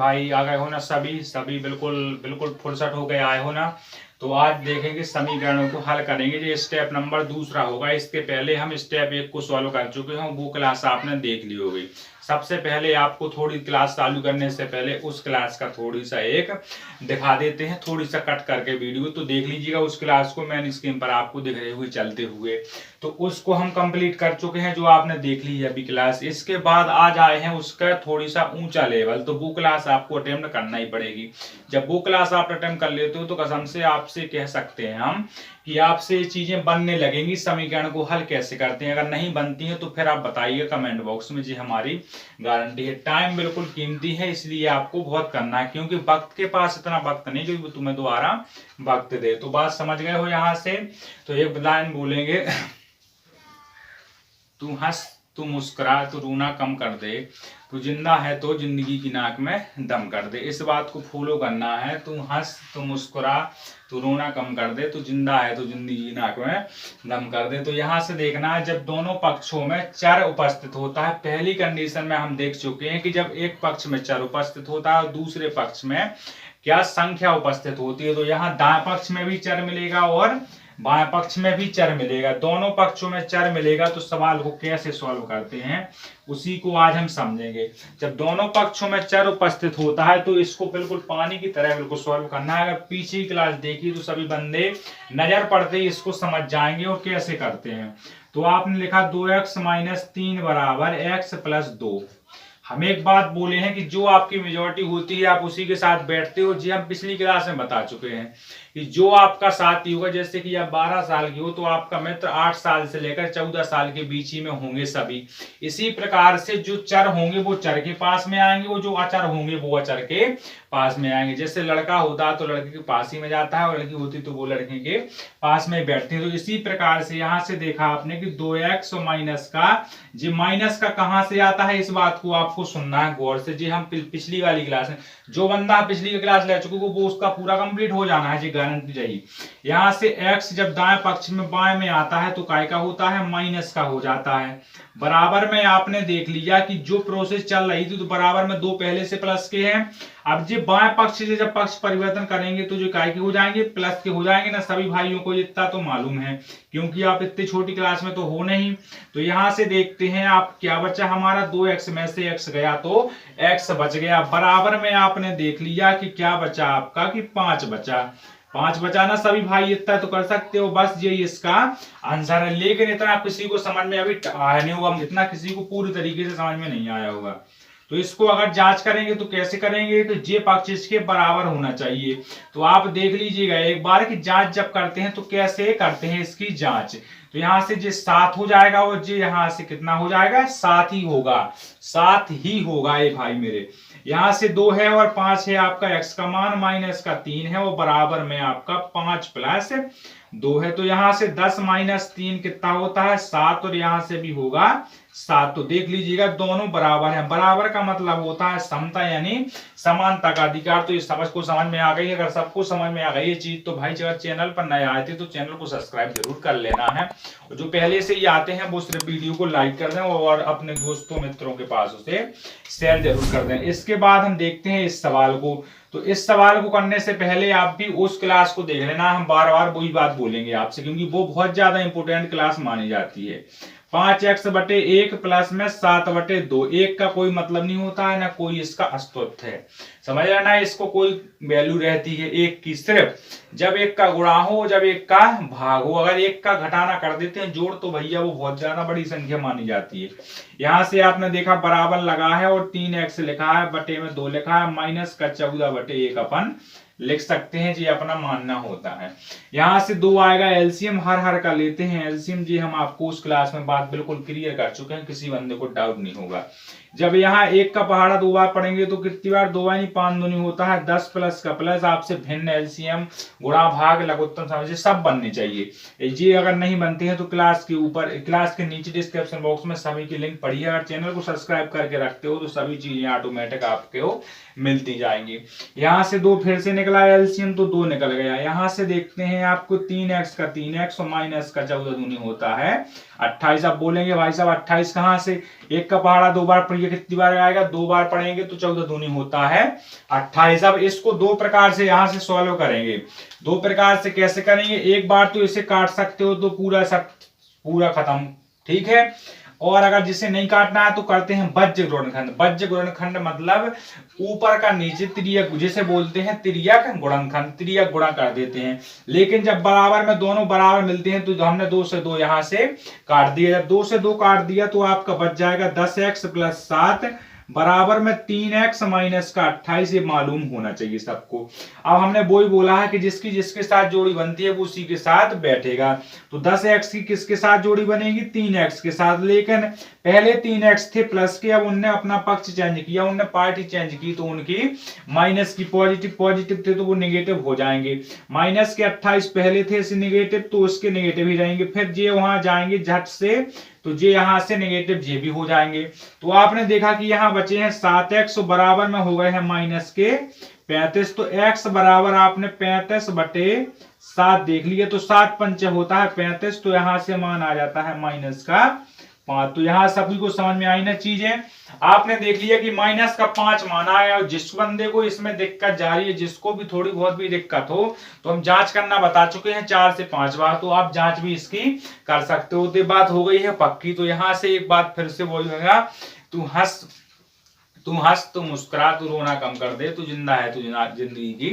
भाई आ गए हो ना? सभी सभी बिल्कुल बिल्कुल फुर्सत हो गए आए हो ना? तो आज देखेंगे समीकरणों को हल करेंगे। ये स्टेप नंबर दूसरा होगा। इसके पहले हम स्टेप 1 को सॉल्व कर चुके हैं, वो क्लास आपने देख ली होगी। सबसे पहले आपको थोड़ी क्लास चालू करने से पहले उस क्लास का थोड़ी सा एक दिखा देते हैं, थोड़ी सा कट करके वीडियो तो देख लीजिएगा उस क्लास को। मैंने स्क्रीन पर आपको दिख रही हुई चलते हुए तो उसको हम कंप्लीट कर चुके हैं, जो आपने देख ली है अभी क्लास। इसके बाद आज आए हैं उसका थोड़ी सा ऊंचा लेवल, तो वो क्लास आपको अटेम्प्ट करना ही पड़ेगी। जब वो क्लास आप अटेम्प्ट कर लेते हो तो कसम से आपसे कह सकते हैं हम कि आपसे ये चीजें बनने लगेंगी। समीकरण को हल कैसे करते हैं, अगर नहीं बनती है तो फिर आप बताइए कमेंट बॉक्स में, जी हमारी गारंटी है। टाइम बिल्कुल कीमती है, इसलिए आपको बहुत करना है, क्योंकि वक्त के पास इतना वक्त नहीं जो तुम्हें दोबारा वक्त दे। तो बात समझ गए हो यहाँ से? तो एक लाइन बोलेंगे, तू हंस तू मुस्कुरा तो रोना कम कर दे, तू जिंदा है तो जिंदगी की नाक में दम कर दे। इस बात को फॉलो करना है। तू हंस तू मुस्कुरा तू रोना कम कर दे, तू जिंदा है तो जिंदगी की नाक में दम कर दे। तो यहाँ से देखना है, जब दोनों पक्षों में चर उपस्थित होता है, पहली कंडीशन में हम देख चुके हैं कि जब एक पक्ष में चर उपस्थित होता है और दूसरे पक्ष में क्या संख्या उपस्थित होती है, तो यहाँ दाएं पक्ष में भी चर मिलेगा और बाएं पक्ष में भी चर मिलेगा। दोनों पक्षों में चर मिलेगा तो सवाल को कैसे सॉल्व करते हैं उसी को आज हम समझेंगे। जब दोनों पक्षों में चर उपस्थित होता है तो इसको बिल्कुल पानी की तरह बिल्कुल सॉल्व करना है। अगर पीछे की क्लास देखी तो सभी बंदे नजर पड़ते ही इसको समझ जाएंगे और कैसे करते हैं। तो आपने लिखा 2x - 3 बराबर x + 2। हम एक बात बोले हैं कि जो आपकी मेजोरिटी होती है आप उसी के साथ बैठते हो। जी हम पिछली क्लास में बता चुके हैं कि जो आपका साथी होगा, जैसे कि आप 12 साल की हो तो आपका मित्र 8 साल से लेकर 14 साल के बीच ही में होंगे सभी। इसी प्रकार से जो चर होंगे वो चर के पास में आएंगे, वो जो अचर होंगे वो अचर के पास में आएंगे। जैसे लड़का होता है तो लड़के के पास ही में जाता है और लड़की होती तो वो लड़के के पास में बैठते हैं। तो इसी प्रकार से यहाँ से देखा आपने कि 2x और माइनस का, जी माइनस का कहां से आता है, इस बात को आपको सुनना है गौर से। जी हम पिछली वाली क्लास में, जो बंदा पिछली क्लास ले चुके वो उसका पूरा कंप्लीट हो जाना है, जी गारंटी चाहिए। यहाँ से x जब दाएं पक्ष में बाएं में आता है तो काय का होता है, माइनस का हो जाता है। बराबर में आपने देख लिया कि जो प्रोसेस चल रही थी तो बराबर में दो पहले से प्लस के हैं। अब जी बाएं पक्ष से जब पक्ष परिवर्तन करेंगे तो जो काय के हो जाएंगे, प्लस के हो जाएंगे ना। सभी भाइयों को इतना तो मालूम है क्योंकि आप इतनी छोटी क्लास में तो हो नहीं। तो यहां से देखते हैं आप क्या बचा हमारा, 2x में से x गया तो x बच गया। बराबर में आपने देख लिया कि क्या बचा आपका, कि 5 बचा। 5 बचा ना सभी भाई, इतना तो कर सकते हो। बस ये इसका आंसर है। लेकिन इतना किसी को समझ में अभी आया नहीं होगा, इतना किसी को पूरी तरीके से समझ में नहीं आया होगा। तो इसको अगर जांच करेंगे तो कैसे करेंगे, तो जे पक्ष इसके बराबर होना चाहिए। तो आप देख लीजिएगा एक बार कि जांच जब करते हैं तो कैसे करते हैं इसकी जांच। तो यहां से जे 7 हो जाएगा और जे यहां से कितना हो जाएगा, 7 ही होगा। 7 ही होगा ये भाई मेरे। यहां से 2 है और 5 है आपका x का मान, माइनस का 3 है और बराबर में आपका 5 + 2 है। तो यहां से 10 - 3 कितना होता है, 7, और यहां से भी होगा 7। तो देख लीजिएगा दोनों बराबर हैं। बराबर का मतलब होता है समता यानी समानता का अधिकार। तो इस समझ को समझ में आ गई। अगर सबको समझ में आ गई ये चीज तो भाई अगर चैनल पर नए आए थे तो चैनल को सब्सक्राइब जरूर कर लेना है, और जो पहले से ही आते हैं वो सिर्फ वीडियो को लाइक कर दें और अपने दोस्तों मित्रों के पास उसे शेयर जरूर कर दें। इसके बाद हम देखते हैं इस सवाल को। तो इस सवाल को करने से पहले आप भी उस क्लास को देख लेना। हम बार बार वही बात बोलेंगे आपसे क्योंकि वो बहुत ज्यादा इंपोर्टेंट क्लास मानी जाती है। 5x/1 प्लस में 7/2। एक का कोई मतलब नहीं होता है ना कोई इसका अस्तित्व है, समझ लेना। इसको कोई वैल्यू रहती है एक की सिर्फ जब एक का गुणा हो, जब एक का भाग हो। अगर एक का घटाना कर देते हैं जोड़ तो भैया वो बहुत ज्यादा बड़ी संख्या मानी जाती है। यहां से आपने देखा बराबर लगा है और 3x लिखा है, बटे में 2 लिखा है, माइनस का 14/1 अपन लिख सकते हैं, जी अपना मानना होता है। यहां से 2 आएगा। एलसीएम हर का लेते हैं। एलसीएम जी हम आपको उस क्लास में बात बिल्कुल क्लियर कर चुके हैं, किसी बंदे को डाउट नहीं होगा। जब यहाँ 1 का पहाड़ा 2 बार पढ़ेंगे तो कितनी बार, 2 यानी 5 दूनी होता है 10, प्लस का प्लस। आपसे भिन्न एलसीएम गुणा भाग लघुत्तम समझिए सब बनने चाहिए। ये अगर नहीं बनते हैं तो क्लास के ऊपर, क्लास के नीचे डिस्क्रिप्शन बॉक्स में सभी की लिंक पड़ी है। अगर चैनल को सब्सक्राइब करके रखते हो तो सभी चीजें ऑटोमेटिक आपको मिलती जाएंगी। यहाँ से 2 फिर से निकला एलसीएम तो 2 निकल गया। यहाँ से देखते हैं आपको 3x का 3x और माइनस का 14 दूनी होता है 28। अब बोलेंगे भाई साहब 28 कहाँ से, एक का पहाड़ा 2 बार पढ़िए, कितनी बार आएगा, 2 बार पढ़ेंगे तो 14 दूनी होता है 28। अब इसको 2 प्रकार से यहाँ से सॉल्व करेंगे। 2 प्रकार से कैसे करेंगे, एक बार तो इसे काट सकते हो तो पूरा खत्म, ठीक है। और अगर जिसे नहीं काटना है तो करते हैं बज्र गुणनखंड। बज्र गुणनखंड मतलब ऊपर का नीचे तिर्यक, जिसे बोलते हैं तिर्यक गुणनखंड, तिर्यक गुणा कर देते हैं। लेकिन जब बराबर में दोनों बराबर मिलते हैं तो हमने 2 से 2 यहां से काट दिया। जब 2 से 2 काट दिया तो आपका बच जाएगा 10x + 7 बराबर में 3x माइनस का 28। ये मालूम होना चाहिए सबको। अब हमने वो ही बोला है कि जिसकी जिसके साथ जोड़ी बनती है वो उसी के साथ बैठेगा। तो 10x की किसके साथ जोड़ी बनेगी, 3x के साथ। लेकिन पहले 3x थे प्लस के, अब उनने अपना पक्ष चेंज किया, उनने पार्टी चेंज की, तो उनकी माइनस की पॉजिटिव थे तो वो नेगेटिव हो जाएंगे। माइनस के 28 पहले थे इसे नेगेटिव, तो उसके नेगेटिव ही रहेंगे। फिर जे वहां जाएंगे झट से, तो जे यहां से नेगेटिव जे भी हो जाएंगे। तो आपने देखा कि यहां बचे हैं 7x बराबर में हो गए हैं माइनस के 35। तो x बराबर आपने 35/7 देख लिया, तो 7 पंचे होता है 35। तो यहां से मान आ जाता है माइनस का 5। तो यहां सभी को समझ में आई ना चीजें। आपने देख लिया कि माइनस का 5 माना है। और जिस बंदे को इसमें दिक्कत जा रही है, जिसको भी थोड़ी बहुत भी दिक्कत हो, तो हम जांच करना बता चुके हैं 4 से 5 बार, तो आप जांच भी इसकी कर सकते हो। तो बात हो गई है पक्की। तो यहां से एक बात फिर से बोलूंगा, तू हंस तू मुस्कुरा तू रोना कम कर दे, तू जिंदा है तू जिंदगी की।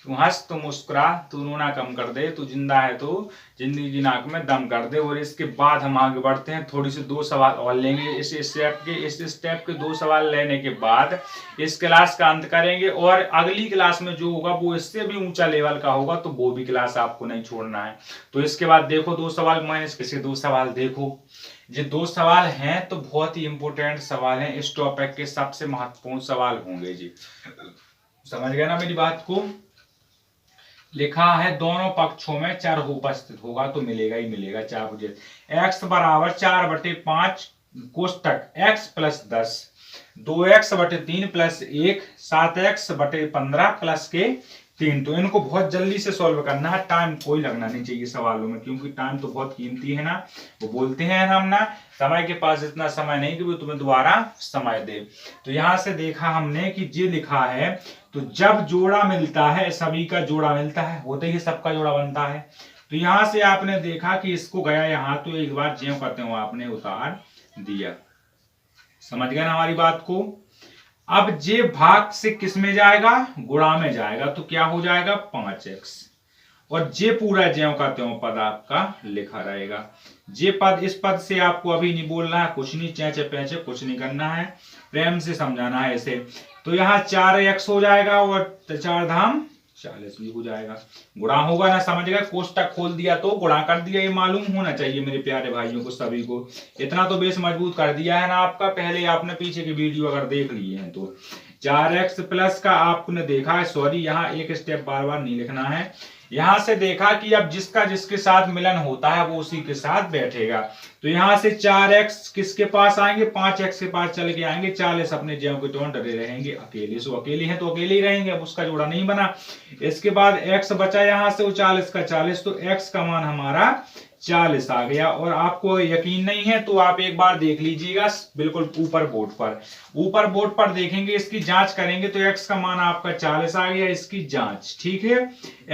तू हंस तू मुस्कुरा तू रोना कम कर दे, तू जिंदा है तो जिंदगी की नाक में दम कर दे। और इसके बाद हम आगे बढ़ते हैं, थोड़ी सी 2 सवाल और लेंगे। इस स्टेप के 2 सवाल लेने के बाद इस क्लास का अंत करेंगे। और अगली क्लास में जो होगा वो इससे भी ऊंचा लेवल का होगा, तो वो भी क्लास आपको नहीं छोड़ना है। तो इसके बाद देखो 2 सवाल, मैंने इसके 2 सवाल देखो। ये 2 सवाल हैं तो बहुत ही इंपोर्टेंट सवाल हैं, इस टॉपिक के सबसे महत्वपूर्ण सवाल होंगे जी। समझ गए ना मेरी बात को। लिखा है दोनों पक्षों में चर उपस्थित होगा तो मिलेगा ही मिलेगा। चाहे x बराबर 4/5 कोष्टक x + 10 2x/3 + 1 7x/15 + के 3। तो इनको बहुत जल्दी से सॉल्व करना है, टाइम कोई लगना नहीं चाहिए सवालों में, क्योंकि टाइम तो बहुत कीमती है ना। वो बोलते हैं हम ना, समय के पास इतना समय नहीं कि वो तुम्हें दोबारा समय दे। तो यहां से देखा हमने कि जे लिखा है, तो जब जोड़ा मिलता है, सभी का जोड़ा मिलता है, होते ही सबका जोड़ा बनता है। तो यहां से आपने देखा कि इसको गया यहां, तो एक बार ज्यों करते हो आपने उतार दिया। समझ गए ना हमारी बात को। अब जे भाग से किस में जाएगा, गुणा में जाएगा, तो क्या हो जाएगा 5x। और जे पूरा ज्यों का त्यों पद आपका लिखा रहेगा। जे पद, इस पद से आपको अभी नहीं बोलना है, कुछ नहीं चेचे पैचे कुछ नहीं करना है, प्रेम से समझाना है इसे। तो यहाँ 4x हो जाएगा और 4 धाम 40 भी हो जाएगा। गुणा होगा ना, समझ गए। कोष्टक खोल दिया तो गुणा कर दिया, ये मालूम होना चाहिए मेरे प्यारे भाइयों को सभी को। इतना तो बेस मजबूत कर दिया है ना आपका, पहले आपने पीछे की वीडियो अगर देख लिए हैं तो। 4x प्लस का आपने देखा है, सॉरी यहाँ एक स्टेप बार बार नहीं लिखना है। यहां से देखा कि अब जिसका जिसके साथ मिलन होता है वो उसी के साथ बैठेगा। तो यहां से 4x किसके पास आएंगे, 5x के पास चल के आएंगे। 40 अपने ज्यों के त्यों डरे रहेंगे अकेले। सो अकेले हैं तो अकेले ही रहेंगे, अब उसका जोड़ा नहीं बना। इसके बाद x बचा यहां से वो 40 का 40, तो x का मान हमारा 40 आ गया। और आपको यकीन नहीं है तो आप एक बार देख लीजिएगा, बिल्कुल ऊपर बोर्ड पर देखेंगे, इसकी जांच करेंगे तो x का मान आपका 40 आ गया। इसकी जांच, ठीक है।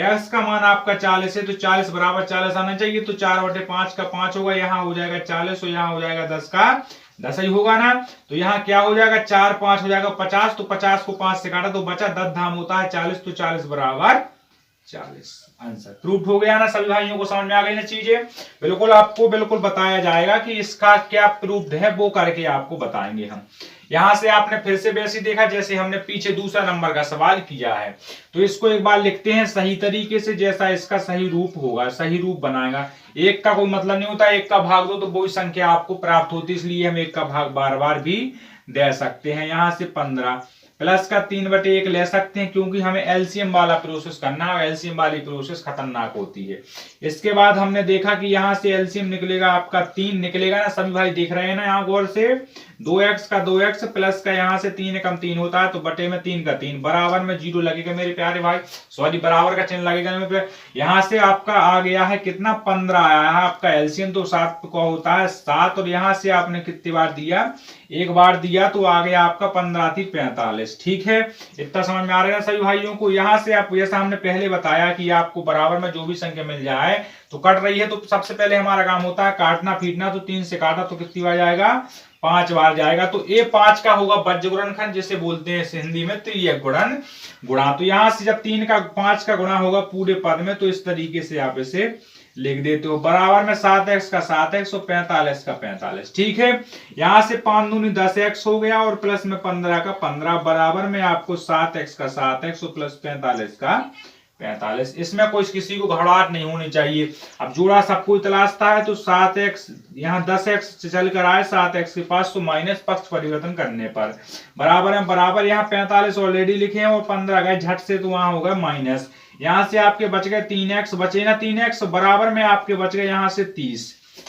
x का मान आपका 40 है तो 40 बराबर 40 आना चाहिए। तो 4/5 का 5 होगा, यहाँ हो जाएगा 40 और यहाँ हो जाएगा 10 का 10 ही होगा ना। तो यहाँ क्या हो जाएगा, 4 5 हो जाएगा 50। तो 50 को 5 से काटा तो बचा 10 धाम होता है 40। तो 40 बराबर 40 आंसर प्रूफ हो गया ना। सभी भाइयों को समझ में आ गई ना चीजें। बिल्कुल आपको बिल्कुल बताया जाएगा कि इसका क्या प्रूफ है, वो करके आपको बताएंगे हम। यहां से आपने फिर से वैसे देखा जैसे हमने पीछे दूसरा नंबर का सवाल किया है। तो इसको एक बार लिखते हैं सही तरीके से, जैसा इसका सही रूप होगा, सही रूप बनाएगा। एक का कोई मतलब नहीं होता, एक का भाग दो तो वही संख्या आपको प्राप्त होती, इसलिए हम एक का भाग बार बार भी दे सकते हैं। यहां से 15 प्लस का 3/1 ले सकते हैं, क्योंकि हमें एलसीएम वाला प्रोसेस करना है। एलसीएम वाली प्रोसेस खतरनाक होती है। इसके बाद हमने देखा कि यहां से एलसीएम निकलेगा आपका 3 निकलेगा ना, सभी भाई देख रहे हैं ना यहाँ गौर से। 2x का 2x प्लस का यहाँ से 3 कम 3 होता है तो बटे में 3 का 3 बराबर में 0 लगेगा मेरे प्यारे भाई, सॉरी बराबर का चिन्ह लगेगा मेरे। यहाँ से आपका आ गया है कितना 15 आया है आपका एलसीएम, तो 7 का होता है 7 और यहाँ से आपने कितनी बार दिया, एक बार दिया तो आ गया आपका 15 थी 45। ठीक है, इतना समझ में आ रहा है सभी भाइयों को। यहाँ से आप जैसा हमने पहले बताया कि आपको बराबर में जो भी संख्या मिल जाए तो कट रही है तो सबसे पहले हमारा काम होता है काटना पीटना, तो 3 से काटा तो कितनी बार जाएगा 5 बार जाएगा। तो ए 5 का होगा बज्र गुणनखंड जिसे बोलते हैं हिंदी में त्रियक गुणन गुणा। तो यहां से जब 3 का 5 का गुणा होगा पूरे पद में तो इस तरीके से आप इसे लिख देते हो, बराबर में 7x का 7x और 45 का 45। ठीक है, यहां से 5 दूनी 10x हो गया और प्लस में 15 का 15 बराबर में आपको 7x का 7x और प्लस 45 का 45। इसमें कोई किसी को घबराहट नहीं होनी चाहिए। अब जोड़ा सबको तलाशता है तो 7x यहाँ 10x चल कर आए 7x के पास तो माइनस पक्ष परिवर्तन करने पर बराबर है बराबर, यहाँ 45 ऑलरेडी लिखे हैं और 15 गए झट से तो वहां होगा माइनस। यहाँ से आपके बच गए 3x, बचे ना 3x बराबर में आपके बच गए यहाँ से 30,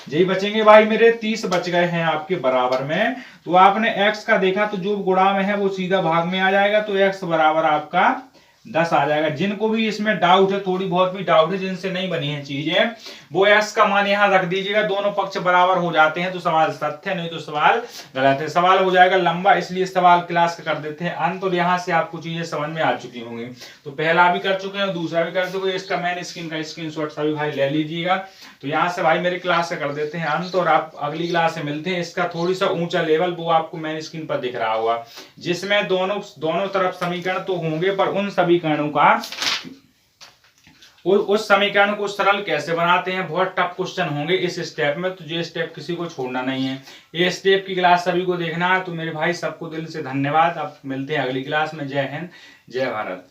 यही बचेंगे भाई मेरे 30 बच गए हैं आपके बराबर में। तो आपने x का देखा तो जो गुणा में है वो सीधा भाग में आ जाएगा तो x बराबर आपका 10 आ जाएगा। जिनको भी इसमें डाउट है, थोड़ी बहुत भी डाउट है, जिनसे नहीं बनी है चीजें, वो x का मान यहाँ रख दीजिएगा। दोनों पक्ष बराबर हो जाते हैं तो सवाल सत्य, नहीं तो सवाल गलत है। सवाल हो जाएगा लंबा, इसलिए सवाल क्लास का कर देते हैं अंत। और यहाँ से आपको चीजें समझ में आ चुकी होंगी। तो पहला भी कर चुके हैं, दूसरा भी कर चुके हैं। इसका मैन स्क्रीन का स्क्रीनशॉट सभी भाई ले लीजिएगा। तो यहाँ से भाई मेरी क्लास का कर देते हैं अंत और आप अगली क्लास से मिलते हैं। इसका थोड़ी सा ऊंचा लेवल वो आपको मैन स्क्रीन पर दिख रहा होगा, जिसमें दोनों तरफ समीकरण तो होंगे पर उन समीकरणों का उस समीकरण को सरल कैसे बनाते हैं, बहुत टफ क्वेश्चन होंगे इस स्टेप में। तो ये स्टेप किसी को छोड़ना नहीं है, ये स्टेप की क्लास सभी को देखना है। तो मेरे भाई सबको दिल से धन्यवाद। अब मिलते हैं अगली क्लास में। जय हिंद, जय भारत।